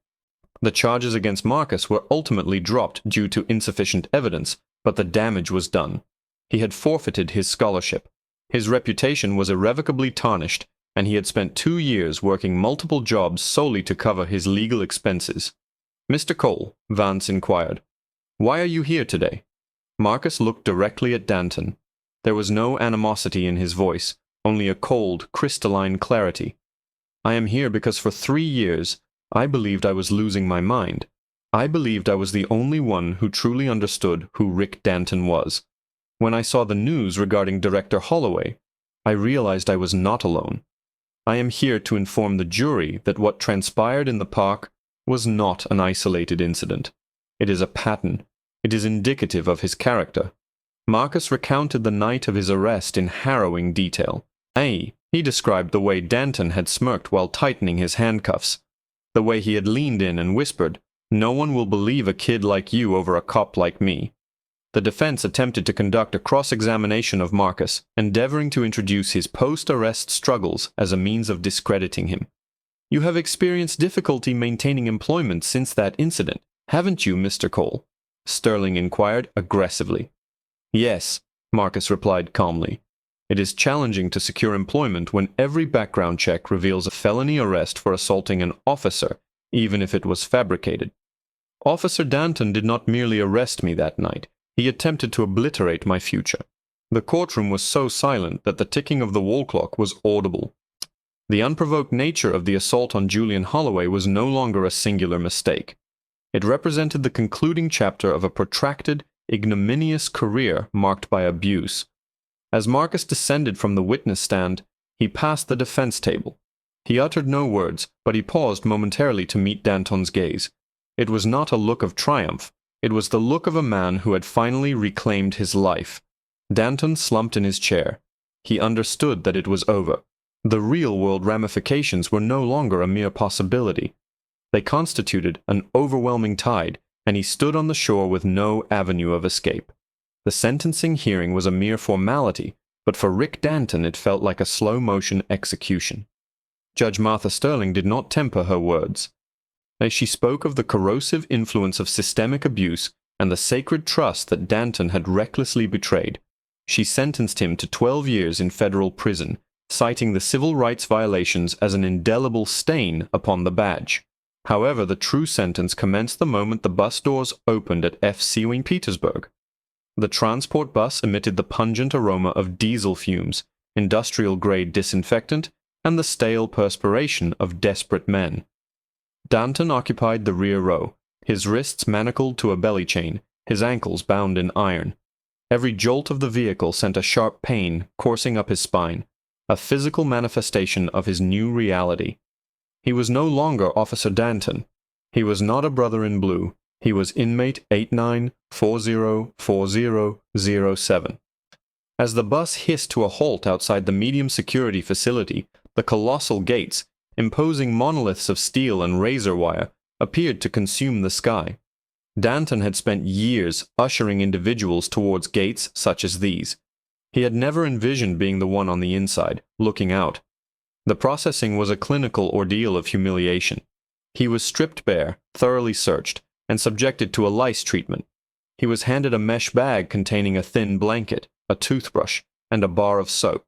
The charges against Marcus were ultimately dropped due to insufficient evidence, but the damage was done. He had forfeited his scholarship. His reputation was irrevocably tarnished, and he had spent 2 years working multiple jobs solely to cover his legal expenses. "Mr. Cole," Vance inquired, "why are you here today?" Marcus looked directly at Danton. There was no animosity in his voice, only a cold, crystalline clarity. "I am here because for 3 years I believed I was losing my mind. I believed I was the only one who truly understood who Rick Danton was. When I saw the news regarding Director Holloway, I realized I was not alone. I am here to inform the jury that what transpired in the park was not an isolated incident. It is a pattern. It is indicative of his character." Marcus recounted the night of his arrest in harrowing detail. He described the way Danton had smirked while tightening his handcuffs, the way he had leaned in and whispered, "No one will believe a kid like you over a cop like me." The defense attempted to conduct a cross-examination of Marcus, endeavoring to introduce his post-arrest struggles as a means of discrediting him. "You have experienced difficulty maintaining employment since that incident, haven't you, Mr. Cole?" Sterling inquired aggressively. "Yes," Marcus replied calmly. "It is challenging to secure employment when every background check reveals a felony arrest for assaulting an officer, even if it was fabricated. Officer Danton did not merely arrest me that night. He attempted to obliterate my future." The courtroom was so silent that the ticking of the wall clock was audible. The unprovoked nature of the assault on Julian Holloway was no longer a singular mistake. It represented the concluding chapter of a protracted, ignominious career marked by abuse. As Marcus descended from the witness stand, he passed the defense table. He uttered no words, but he paused momentarily to meet Danton's gaze. It was not a look of triumph. It was the look of a man who had finally reclaimed his life. Danton slumped in his chair. He understood that it was over. The real-world ramifications were no longer a mere possibility. They constituted an overwhelming tide, and he stood on the shore with no avenue of escape. The sentencing hearing was a mere formality, but for Rick Danton it felt like a slow-motion execution. Judge Martha Sterling did not temper her words. As she spoke of the corrosive influence of systemic abuse and the sacred trust that Danton had recklessly betrayed, She sentenced him to 12 years in federal prison, citing the civil rights violations as an indelible stain upon the badge. However, the true sentence commenced the moment the bus doors opened at FC St. Petersburg. The transport bus emitted the pungent aroma of diesel fumes, industrial-grade disinfectant, and the stale perspiration of desperate men. Danton occupied the rear row, his wrists manacled to a belly chain, his ankles bound in iron. Every jolt of the vehicle sent a sharp pain coursing up his spine, a physical manifestation of his new reality. He was no longer Officer Danton. He was not a brother in blue. He was inmate 89404007. As the bus hissed to a halt outside the medium security facility, the colossal gates, imposing monoliths of steel and razor wire, appeared to consume the sky. Danton had spent years ushering individuals towards gates such as these. He had never envisioned being the one on the inside, looking out. The processing was a clinical ordeal of humiliation. He was stripped bare, thoroughly searched, and subjected to a lice treatment. He was handed a mesh bag containing a thin blanket, a toothbrush, and a bar of soap.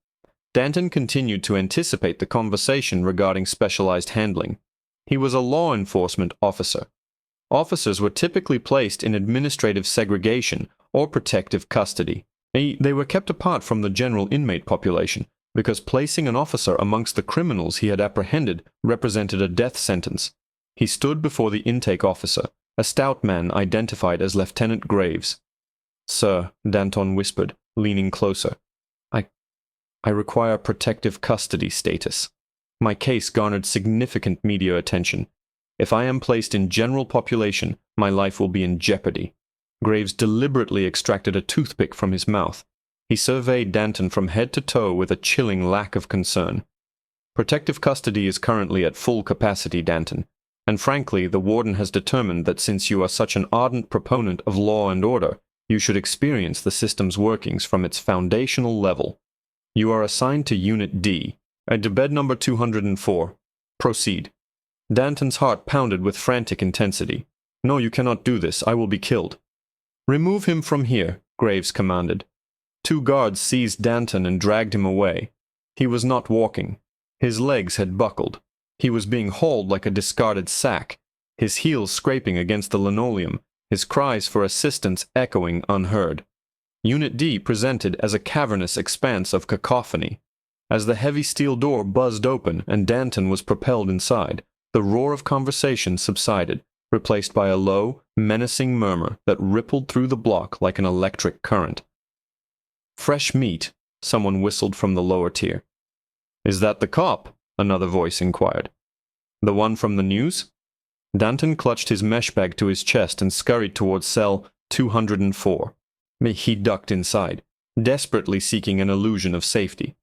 Danton continued to anticipate the conversation regarding specialized handling. He was a law enforcement officer. Officers were typically placed in administrative segregation or protective custody. They were kept apart from the general inmate population because placing an officer amongst the criminals he had apprehended represented a death sentence. He stood before the intake officer, a stout man identified as Lieutenant Graves. "Sir," Danton whispered, leaning closer, I require protective custody status. My case garnered significant media attention. If I am placed in general population, my life will be in jeopardy." Graves deliberately extracted a toothpick from his mouth. He surveyed Danton from head to toe with a chilling lack of concern. "Protective custody is currently at full capacity, Danton, and frankly, the warden has determined that since you are such an ardent proponent of law and order, you should experience the system's workings from its foundational level. You are assigned to Unit D, to bed number 204. Proceed." Danton's heart pounded with frantic intensity. "No, you cannot do this. I will be killed." "Remove him from here," Graves commanded. 2 guards seized Danton and dragged him away. He was not walking. His legs had buckled. He was being hauled like a discarded sack, his heels scraping against the linoleum, his cries for assistance echoing unheard. Unit D presented as a cavernous expanse of cacophony. As the heavy steel door buzzed open and Danton was propelled inside, the roar of conversation subsided, replaced by a low, menacing murmur that rippled through the block like an electric current. "Fresh meat," someone whistled from the lower tier. "Is that the cop?" another voice inquired. "The one from the news?" Danton clutched his mesh bag to his chest and scurried towards cell 204. He ducked inside, desperately seeking an illusion of safety.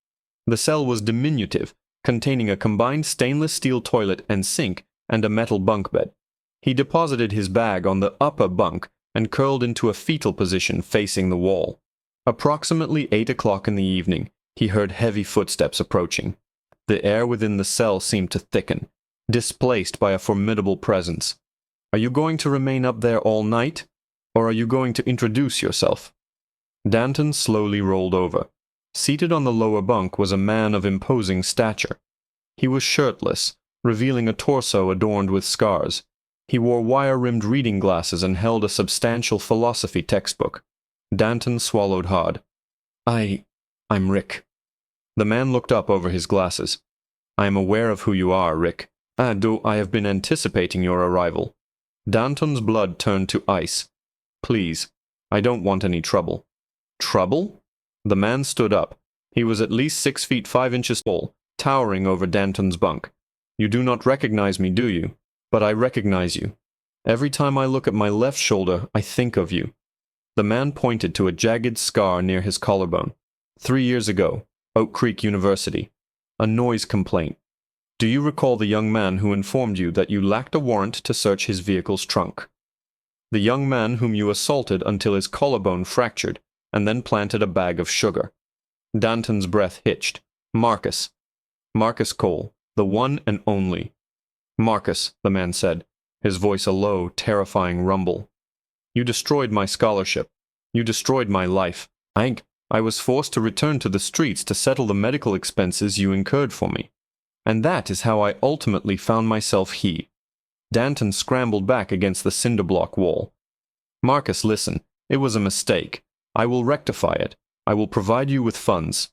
The cell was diminutive, containing a combined stainless steel toilet and sink and a metal bunk bed. He deposited his bag on the upper bunk and curled into a fetal position facing the wall. Approximately 8 o'clock in the evening, he heard heavy footsteps approaching. The air within the cell seemed to thicken, displaced by a formidable presence. "Are you going to remain up there all night? Or are you going to introduce yourself?" Danton slowly rolled over. Seated on the lower bunk was a man of imposing stature. He was shirtless, revealing a torso adorned with scars. He wore wire-rimmed reading glasses and held a substantial philosophy textbook. Danton swallowed hard. I'm Rick." The man looked up over his glasses. "I am aware of who you are, Rick. I have been anticipating your arrival." Danton's blood turned to ice. "Please, I don't want any trouble." "Trouble?" The man stood up. He was at least 6 feet 5 inches tall, towering over Danton's bunk. "You do not recognize me, do you? But I recognize you. Every time I look at my left shoulder, I think of you." The man pointed to a jagged scar near his collarbone. 3 years ago, Oak Creek University. A noise complaint. Do you recall the young man who informed you that you lacked a warrant to search his vehicle's trunk? The young man whom you assaulted until his collarbone fractured, and then planted a bag of sugar. Danton's breath hitched. Marcus. Marcus Cole, the one and only. "Marcus," the man said, his voice a low, terrifying rumble. "You destroyed my scholarship. You destroyed my life. I was forced to return to the streets to settle the medical expenses you incurred for me. And that is how I ultimately found myself here." Danton scrambled back against the cinder block wall. "Marcus, listen. It was a mistake. I will rectify it. I will provide you with funds."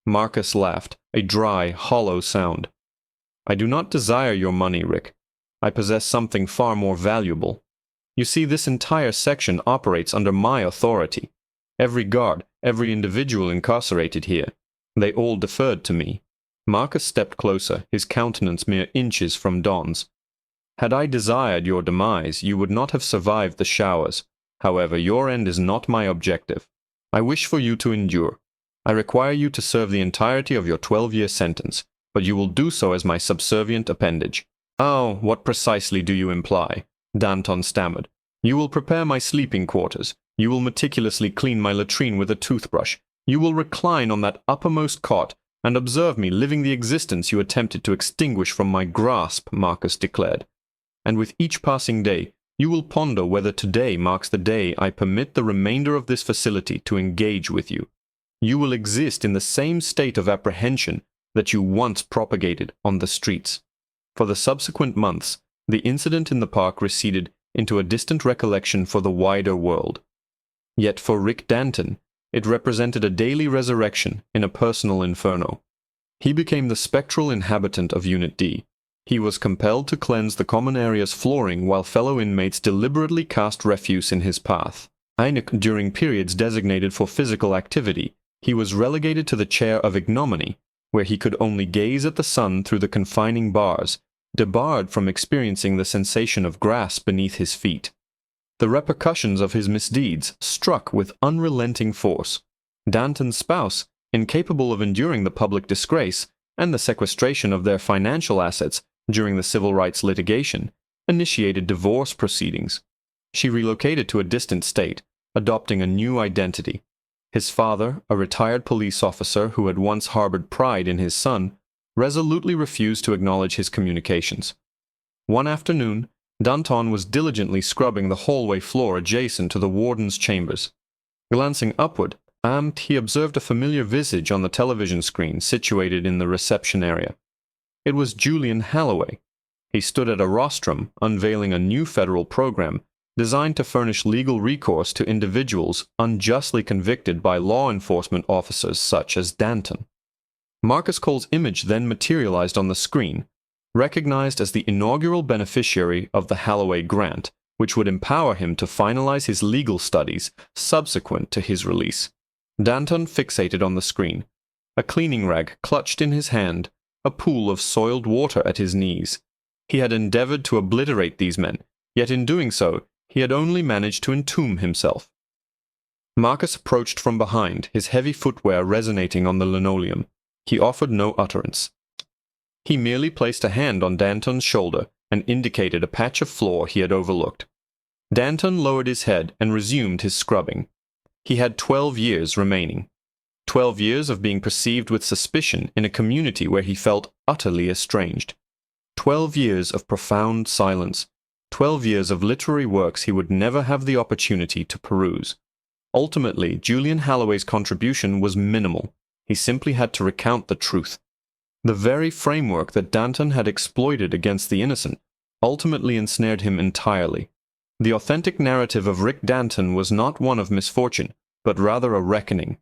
Marcus laughed, a dry, hollow sound. "I do not desire your money, Rick. I possess something far more valuable. You see, this entire section operates under my authority. Every guard, every individual incarcerated here, they all deferred to me." Marcus stepped closer, his countenance mere inches from Don's. "Had I desired your demise, you would not have survived the showers. However, your end is not my objective. I wish for you to endure. I require you to serve the entirety of your 12-year sentence, but you will do so as my subservient appendage." "Oh, what precisely do you imply?" Danton stammered. "You will prepare my sleeping quarters. You will meticulously clean my latrine with a toothbrush. You will recline on that uppermost cot and observe me living the existence you attempted to extinguish from my grasp," Marcus declared. "And with each passing day, you will ponder whether today marks the day I permit the remainder of this facility to engage with you. You will exist in the same state of apprehension that you once propagated on the streets." For the subsequent months, the incident in the park receded into a distant recollection for the wider world. Yet for Rick Danton, it represented a daily resurrection in a personal inferno. He became the spectral inhabitant of Unit D. He was compelled to cleanse the common area's flooring while fellow inmates deliberately cast refuse in his path. During periods designated for physical activity, he was relegated to the chair of ignominy, where he could only gaze at the sun through the confining bars, debarred from experiencing the sensation of grass beneath his feet. The repercussions of his misdeeds struck with unrelenting force. Danton's spouse, incapable of enduring the public disgrace and the sequestration of their financial assets during the civil rights litigation, initiated divorce proceedings. She relocated to a distant state, adopting a new identity. His father, a retired police officer who had once harbored pride in his son, resolutely refused to acknowledge his communications. One afternoon, Danton was diligently scrubbing the hallway floor adjacent to the warden's chambers. Glancing upward, he observed a familiar visage on the television screen situated in the reception area. It was Julian Halloway. He stood at a rostrum, unveiling a new federal program designed to furnish legal recourse to individuals unjustly convicted by law enforcement officers such as Danton. Marcus Cole's image then materialized on the screen, recognized as the inaugural beneficiary of the Halloway grant, which would empower him to finalize his legal studies subsequent to his release. Danton fixated on the screen, a cleaning rag clutched in his hand, a pool of soiled water at his knees. He had endeavored to obliterate these men, yet in doing so, he had only managed to entomb himself. Marcus approached from behind, his heavy footwear resonating on the linoleum. He offered no utterance. He merely placed a hand on Danton's shoulder and indicated a patch of floor he had overlooked. Danton lowered his head and resumed his scrubbing. He had 12 years remaining. 12 years of being perceived with suspicion in a community where he felt utterly estranged. 12 years of profound silence. 12 years of literary works he would never have the opportunity to peruse. Ultimately, Julian Halloway's contribution was minimal. He simply had to recount the truth. The very framework that Danton had exploited against the innocent ultimately ensnared him entirely. The authentic narrative of Rick Danton was not one of misfortune, but rather a reckoning.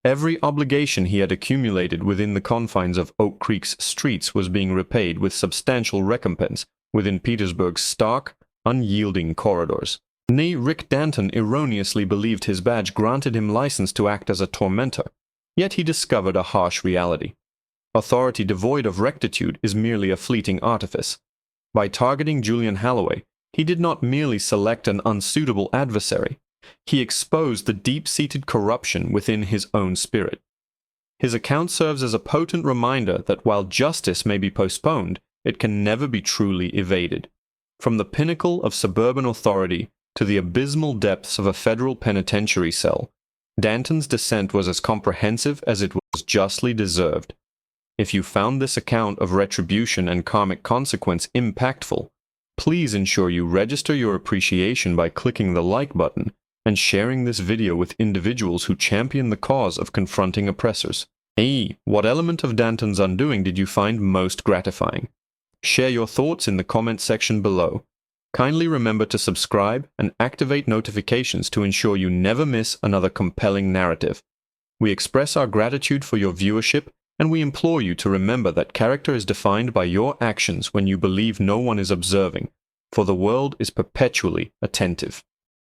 Every obligation he had accumulated within the confines of Oak Creek's streets was being repaid with substantial recompense within Petersburg's stark, unyielding corridors. Nay, Rick Danton erroneously believed his badge granted him license to act as a tormentor, yet he discovered a harsh reality. Authority devoid of rectitude is merely a fleeting artifice. By targeting Julian Halloway, he did not merely select an unsuitable adversary, he exposed the deep-seated corruption within his own spirit. His account serves as a potent reminder that while justice may be postponed, it can never be truly evaded. From the pinnacle of suburban authority to the abysmal depths of a federal penitentiary cell, Danton's descent was as comprehensive as it was justly deserved. If you found this account of retribution and karmic consequence impactful, please ensure you register your appreciation by clicking the like button and sharing this video with individuals who champion the cause of confronting oppressors. What element of Danton's undoing did you find most gratifying? Share your thoughts in the comment section below. Kindly remember to subscribe and activate notifications to ensure you never miss another compelling narrative. We express our gratitude for your viewership, and we implore you to remember that character is defined by your actions when you believe no one is observing, for the world is perpetually attentive.